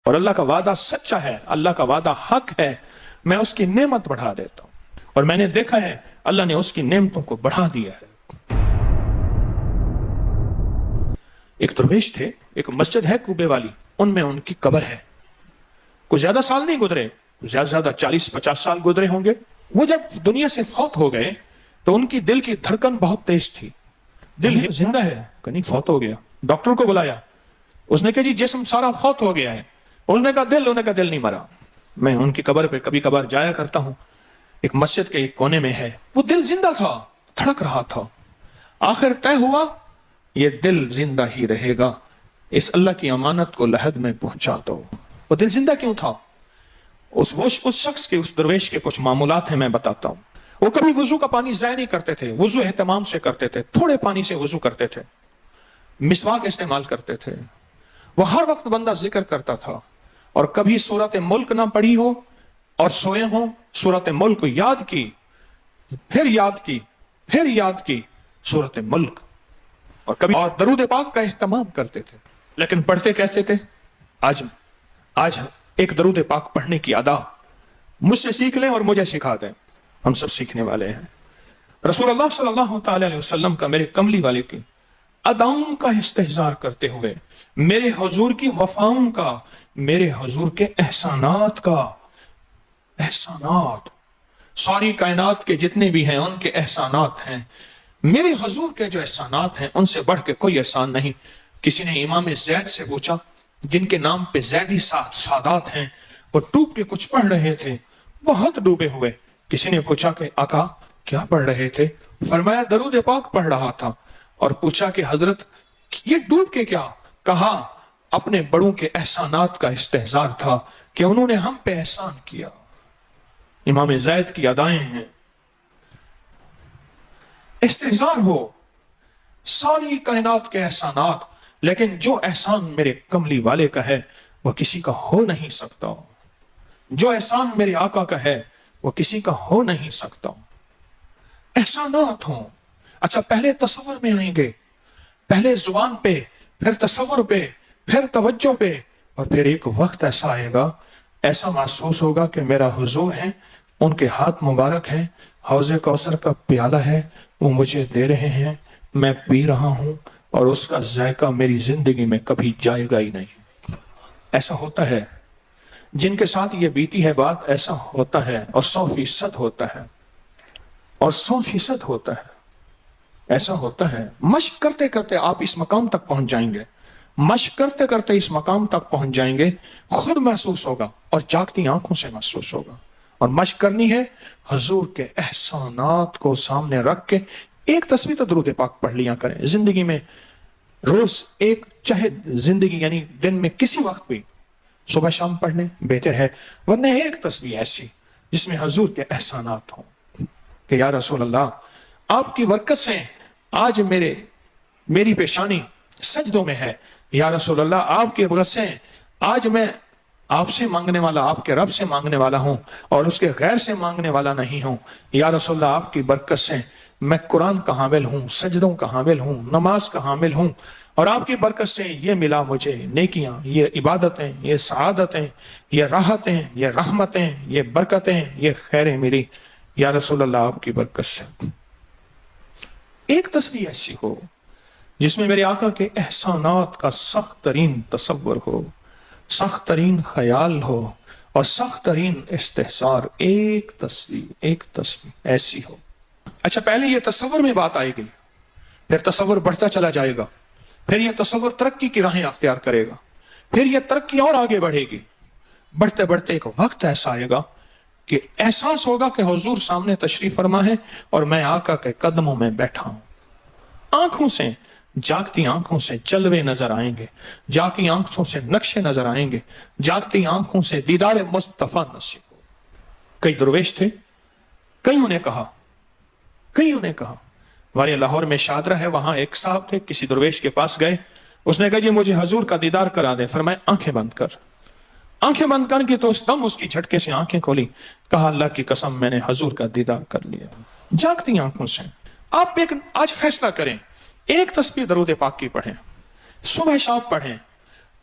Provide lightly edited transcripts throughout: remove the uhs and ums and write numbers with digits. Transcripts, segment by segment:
اور اللہ کا وعدہ سچا ہے، اللہ کا وعدہ حق ہے، میں اس کی نعمت بڑھا دیتا ہوں۔ اور میں نے دیکھا ہے اللہ نے اس کی نعمتوں کو بڑھا دیا ہے۔ ایک درویش تھے، ایک مسجد ہے کوبے والی، ان میں ان کی قبر ہے۔ کوئی زیادہ سال نہیں گزرے، زیادہ 40-50 سال گزرے ہوں گے۔ وہ جب دنیا سے فوت ہو گئے تو ان کی دل کی دھڑکن بہت تیز تھی۔ دل زندہ ہے کہ نہیں، فوت ہو گیا۔ ڈاکٹر کو بلایا، اس نے کہا جی جسم سارا فوت ہو گیا ہے۔ انہوں نے کہا دل نہیں مرا۔ میں ان کی قبر پہ کبھی کبھار جایا کرتا ہوں، ایک مسجد کے ایک کونے میں ہے، وہ دل زندہ تھا، دھڑک رہا تھا۔ آخر طے ہوا یہ دل زندہ ہی رہے گا، اس اللہ کی امانت کو لحد میں پہنچا دو۔ وہ دل زندہ کیوں تھا؟ اس شخص کے، اس درویش کے کچھ معمولات ہیں، میں بتاتا ہوں۔ وہ کبھی وضو کا پانی ضائع نہیں کرتے تھے، وضو اہتمام سے کرتے تھے، تھوڑے پانی سے وضو کرتے تھے، مسواک استعمال کرتے تھے۔ وہ ہر وقت بندہ ذکر کرتا تھا، اور کبھی سورت ملک نہ پڑھی ہو اور سوئے ہوں، سورت ملک یاد کی، پھر یاد کی، پھر یاد کی سورت ملک، اور کبھی اور درود پاک کا اہتمام کرتے تھے۔ لیکن پڑھتے کیسے تھے؟ آج ایک درود پاک پڑھنے کی ادا مجھ سے سیکھ لیں اور مجھے سکھا دیں، ہم سب سیکھنے والے ہیں۔ رسول اللہ صلی اللہ تعالی علیہ وسلم کا، میرے کملی والے کی اداؤں کا استحضار کرتے ہوئے، میرے حضور کی وفاؤں کا، میرے حضور کے احسانات کا، احسانات ساری کائنات کے جتنے بھی ہیں ان کے احسانات ہیں، میرے حضور کے جو احسانات ہیں ان سے بڑھ کے کوئی احسان نہیں۔ کسی نے امام زید سے پوچھا، جن کے نام پہ زیدی سادات ہیں، وہ ڈوب کے کچھ پڑھ رہے تھے، بہت ڈوبے ہوئے۔ کسی نے پوچھا کہ آقا کیا پڑھ رہے تھے؟ فرمایا درود پاک پڑھ رہا تھا۔ اور پوچھا کہ حضرت یہ ڈوب کے کیا؟ کہا اپنے بڑوں کے احسانات کا استحضار تھا کہ انہوں نے ہم پہ احسان کیا۔ امام زید کی ادائیں ہیں، استحضار ہو ساری کائنات کے احسانات، لیکن جو احسان میرے کملی والے کا ہے وہ کسی کا ہو نہیں سکتا، جو احسان میرے آقا کا ہے وہ کسی کا ہو نہیں سکتا۔ احسانات ہوں۔ اچھا، پہلے تصور میں آئیں گے، پہلے زبان پہ، پھر تصور پہ، پھر توجہ پہ، اور پھر ایک وقت ایسا آئے گا، ایسا محسوس ہوگا کہ میرا حضور ہے، ان کے ہاتھ مبارک ہیں، حوض کوثر کا پیالہ ہے، وہ مجھے دے رہے ہیں، میں پی رہا ہوں، اور اس کا ذائقہ میری زندگی میں کبھی جائے گا ہی نہیں۔ ایسا ہوتا ہے، جن کے ساتھ یہ بیتی ہے بات، ایسا ہوتا ہے، اور 100% ہوتا ہے، اور 100% ہوتا ہے، ایسا ہوتا ہے۔ مشق کرتے کرتے آپ اس مقام تک پہنچ جائیں گے، مشق کرتے کرتے اس مقام تک پہنچ جائیں گے، خود محسوس ہوگا اور جاگتی آنکھوں سے محسوس ہوگا۔ اور مشق کرنی ہے حضور کے احسانات کو سامنے رکھ کے۔ ایک تصویر تو درود پاک پڑھ لیا کریں زندگی میں، روز ایک، چاہے زندگی یعنی دن میں کسی وقت بھی صبح شام پڑھ لیں بہتر ہے، ورنہ ایک تصویر ایسی جس میں حضور کے احسانات ہوں کہ یا رسول اللہ آپ کی برکت سے آج میری پیشانی سجدوں میں ہے، یا رسول اللہ آپ کی برکت سے آج میں آپ سے مانگنے والا، آپ کے رب سے مانگنے والا ہوں اور اس کے غیر سے مانگنے والا نہیں ہوں، یا رسول اللہ آپ کی برکت سے میں قرآن کا حامل ہوں، سجدوں کا حامل ہوں، نماز کا حامل ہوں، اور آپ کی برکت سے یہ ملا مجھے نیکیاں، یہ عبادتیں، یہ سعادتیں، یہ راحتیں، یہ رحمتیں، یہ برکتیں، یہ خیریں ملی، یا رسول اللہ آپ کی برکت سے۔ ایک تصویر ایسی ہو جس میں میرے آقا کے احسانات کا سخت ترین تصور ہو، سخت ترین خیال ہو اور سخت ترین استحضار، ایک تصویر ایسی ہو۔ اچھا، پہلے یہ تصور میں بات آئے گی، پھر تصور بڑھتا چلا جائے گا، پھر یہ تصور ترقی کی راہیں اختیار کرے گا، پھر یہ ترقی اور آگے بڑھے گی، بڑھتے بڑھتے ایک وقت ایسا آئے گا کہ احساس ہوگا کہ حضور سامنے تشریف فرما ہے اور میں آقا کے قدموں میں بیٹھا ہوں۔ آنکھوں سے، جاگتی آنکھوں سے جلوے نظر آئیں گے، جاگتی آنکھوں سے نقشے نظر آئیں گے، جاگتی آنکھوں سے دیدار مصطفیٰ نصیب ہو۔ کئی درویش تھے، کئیوں نے کہا ہمارے لاہور میں شادرہ ہے، وہاں ایک صاحب تھے، کسی درویش کے پاس گئے، اس نے کہا جی مجھے حضور کا دیدار کرا دے۔ فرمایا آنکھیں بند کر۔ آنکھیں بند کر کے تو اس دم اس کی جھٹکے سے آنکھیں کھولی، کہا اللہ کی قسم میں نے حضور کا دیدار کر لیا۔ جاگتی آنکھوں سے آپ ایک آج فیصلہ کریں، ایک تسبیح درود پاک کی پڑھیں، صبح شام پڑھیں،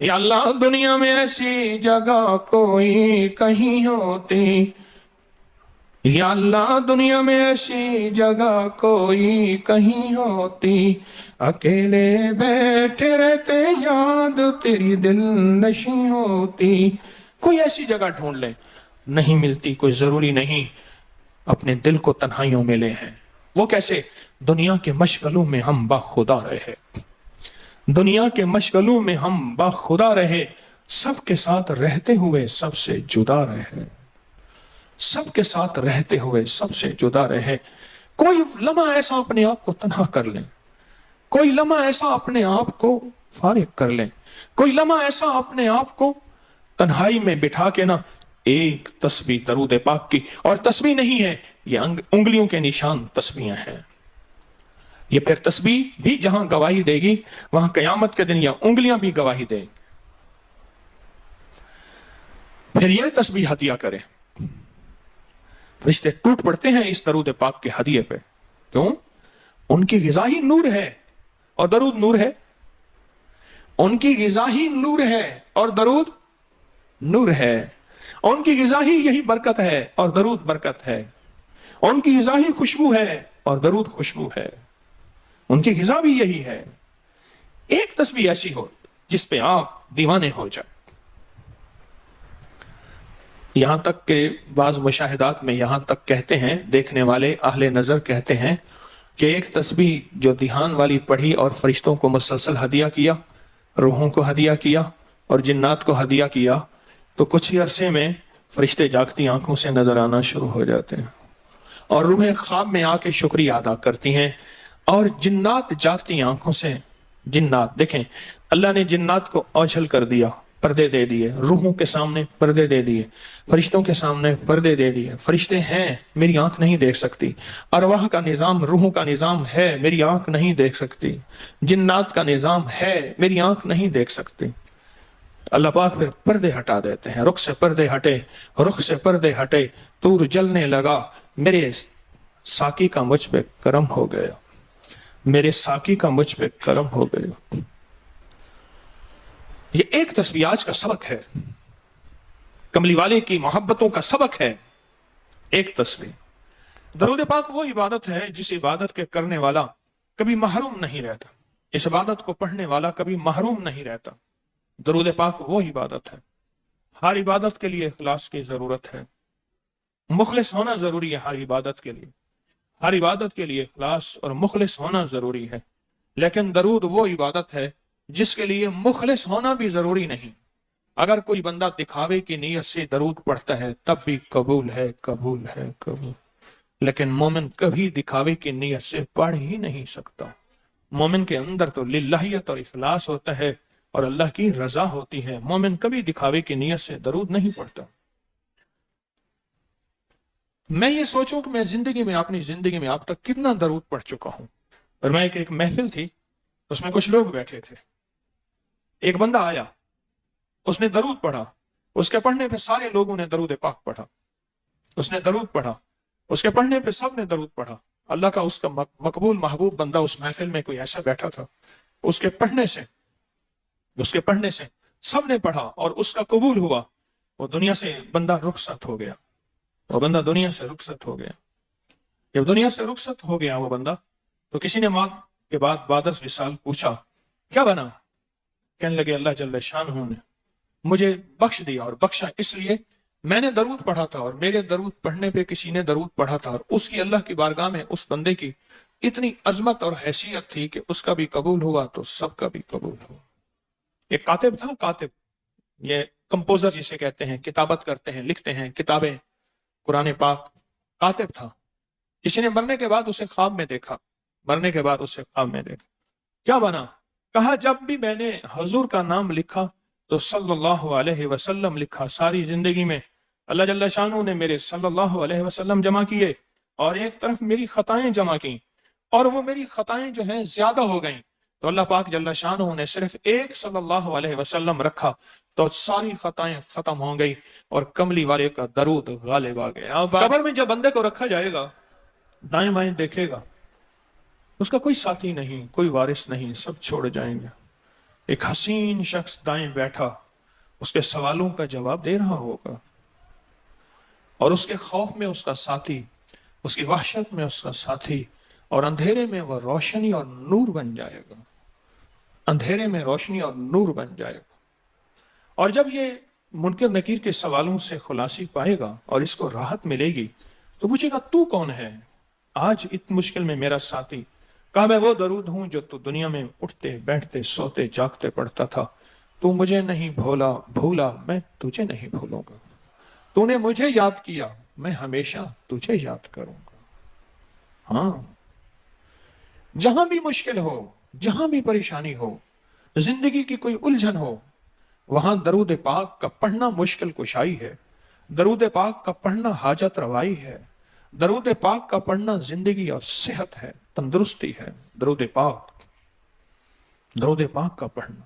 یا اللہ دنیا میں ایسی جگہ کوئی کہیں ہوتی، یا اللہ دنیا میں ایسی جگہ کوئی کہیں ہوتی، اکیلے بیٹھے رہتے یاد تیری دل نشیں ہوتی۔ کوئی ایسی جگہ ڈھونڈ لیں، نہیں ملتی، کوئی ضروری نہیں اپنے دل کو تنہائیوں میں لے ہیں۔ وہ کیسے؟ دنیا کے مشغلوں میں ہم باخدا رہے، دنیا کے مشغلوں میں ہم باخدا رہے، سب کے ساتھ رہتے ہوئے سب سے جدا رہے، سب کے ساتھ رہتے ہوئے سب سے جدا رہے۔ کوئی لمحہ ایسا اپنے آپ کو تنہا کر لیں، کوئی لمحہ ایسا اپنے آپ کو فارغ کر لیں، کوئی لمحہ ایسا اپنے آپ کو تنہائی میں بٹھا کے نا ایک تسبیح درود پاک کی، اور تسبیح نہیں ہے یہ انگلیوں کے نشان تسبیحیں ہیں، یہ پھر تسبیح بھی جہاں گواہی دے گی وہاں قیامت کے دن یہ انگلیاں بھی گواہی دیں، پھر یہ تسبیح ہدیہ کریں۔ فرشتے ٹوٹ پڑتے ہیں اس درود پاک کے ہدیے پہ، کیوں؟ ان کی غذا ہی نور ہے اور درود نور ہے، ان کی غذا ہی نور ہے اور درود نور ہے، ان کی غذا ہی یہی برکت ہے اور درود برکت ہے، ان کی غذا ہی خوشبو ہے اور درود خوشبو ہے، ان کی غذا بھی یہی ہے۔ ایک تسبیح ایسی ہو جس پہ آپ دیوانے ہو جائیں، یہاں تک کہ بعض مشاہدات میں یہاں تک کہتے ہیں، دیکھنے والے اہل نظر کہتے ہیں کہ ایک تسبیح جو دھیان والی پڑھی اور فرشتوں کو مسلسل ہدیہ کیا، روحوں کو ہدیہ کیا اور جنات کو ہدیہ کیا، تو کچھ ہی عرصے میں فرشتے جاگتی آنکھوں سے نظر آنا شروع ہو جاتے ہیں اور روحیں خواب میں آ کے شکریہ ادا کرتی ہیں، اور جنات جاگتی آنکھوں سے، جنات دیکھیں اللہ نے جنات کو اوجھل کر دیا، پردے دے دیے، روحوں کے سامنے پردے دے دیے، فرشتوں کے سامنے پردے دے دیے۔ فرشتے ہیں، میری آنکھ نہیں دیکھ سکتی، ارواح کا نظام، روحوں کا نظام ہے، میری آنکھ نہیں دیکھ سکتی، جنات کا نظام ہے، میری آنکھ نہیں دیکھ سکتی۔ اللہ پاک پھر پردے ہٹا دیتے ہیں، رخ سے پردے ہٹے، رخ سے پردے ہٹے، طور جلنے لگا، میرے ساقی کا مجھ پہ کرم ہو گیا، میرے ساقی کا مجھ پہ کرم ہو گیا۔ یہ ایک تسبیح آج کا سبق ہے، کملی والے کی محبتوں کا سبق ہے، ایک تسبیح۔ درود پاک وہ عبادت ہے جس عبادت کے کرنے والا کبھی محروم نہیں رہتا، اس عبادت کو پڑھنے والا کبھی محروم نہیں رہتا۔ درود پاک وہ عبادت ہے، ہر عبادت کے لیے اخلاص کی ضرورت ہے، مخلص ہونا ضروری ہے، ہر عبادت کے لیے، ہر عبادت کے لیے اخلاص اور مخلص ہونا ضروری ہے، لیکن درود وہ عبادت ہے جس کے لیے مخلص ہونا بھی ضروری نہیں۔ اگر کوئی بندہ دکھاوے کی نیت سے درود پڑھتا ہے تب بھی قبول ہے، قبول ہے، قبول، لیکن مومن کبھی دکھاوے کی نیت سے پڑھ ہی نہیں سکتا۔ مومن کے اندر تو للہیت اور اخلاص ہوتا ہے اور اللہ کی رضا ہوتی ہے، مومن کبھی دکھاوے کی نیت سے درود نہیں پڑھتا۔ میں یہ سوچوں کہ میں زندگی میں، اپنی زندگی میں اب تک کتنا درود پڑھ چکا ہوں۔ اور میں ایک محفل تھی، اس میں کچھ لوگ بیٹھے تھے، ایک بندہ آیا، اس نے درود پڑھا، اس کے پڑھنے پہ سارے لوگوں نے درود پاک پڑھا، اس نے درود پڑھا، اس کے پڑھنے پہ سب نے درود پڑھا۔ اللہ کا اس کا مقبول محبوب بندہ اس محفل میں کوئی ایسا بیٹھا تھا، اس کے پڑھنے سے سب نے پڑھا اور اس کا قبول ہوا، وہ دنیا سے بندہ رخصت ہو گیا، وہ بندہ دنیا سے رخصت ہو گیا۔ جب دنیا سے رخصت ہو گیا وہ بندہ، تو کسی نے موت کے بعد بعد از وصال پوچھا کیا بنا؟ کہنے لگے اللہ جل شانہ نے مجھے بخش دیا، اور بخشا اس لیے میں نے درود پڑھا تھا، اور میرے درود پڑھنے پہ کسی نے درود پڑھا تھا، اور اس کی اللہ کی بارگاہ میں اس بندے کی اتنی عظمت اور حیثیت تھی کہ اس کا بھی قبول ہوا تو سب کا بھی قبول ہوا۔ ایک کاتب تھا، کاتب یہ کمپوزر جسے کہتے ہیں، کتابت کرتے ہیں، لکھتے ہیں کتابیں قرآن پاک، کاتب تھا۔ کسی نے مرنے کے بعد اسے خواب میں دیکھا، مرنے کے بعد اسے خواب میں دیکھا، کیا بنا؟ کہا جب بھی میں نے حضور کا نام لکھا تو صلی اللہ علیہ وسلم لکھا، ساری زندگی میں اللہ جل شانہ نے میرے صلی اللہ علیہ وسلم جمع کیے، اور ایک طرف میری خطائیں جمع کی، اور وہ میری خطائیں جو ہیں زیادہ ہو گئیں، تو اللہ پاک جل شانہ نے صرف ایک صلی اللہ علیہ وسلم رکھا تو ساری خطائیں ختم ہو گئی اور کملی والے کا درود غالب آ گیا۔ قبر میں جب بندے کو رکھا جائے گا، دائیں بائیں دیکھے گا، اس کا کوئی ساتھی نہیں، کوئی وارث نہیں، سب چھوڑ جائیں گے۔ ایک حسین شخص دائیں بیٹھا اس کے سوالوں کا جواب دے رہا ہوگا، اور اس کے خوف میں اس کا ساتھی، اس کی وحشت میں اس کا ساتھی، اور اندھیرے میں وہ روشنی اور نور بن جائے گا، اندھیرے میں روشنی اور نور بن جائے گا۔ اور جب یہ منکر نکیر کے سوالوں سے خلاصی پائے گا اور اس کو راحت ملے گی تو پوچھے گا تو کون ہے آج اتنی مشکل میں میرا ساتھی؟ کہا میں وہ درود ہوں جو تو دنیا میں اٹھتے بیٹھتے سوتے جاگتے پڑھتا تھا، تو مجھے نہیں بھولا میں تجھے نہیں بھولوں گا، تو نے مجھے یاد کیا میں ہمیشہ تجھے یاد کروں گا۔ ہاں، جہاں بھی مشکل ہو، جہاں بھی پریشانی ہو، زندگی کی کوئی الجھن ہو، وہاں درود پاک کا پڑھنا مشکل کشائی ہے، درود پاک کا پڑھنا حاجت روائی ہے، درود پاک کا پڑھنا زندگی اور صحت ہے، تندرستی ہے۔ درود پاک کا پڑھنا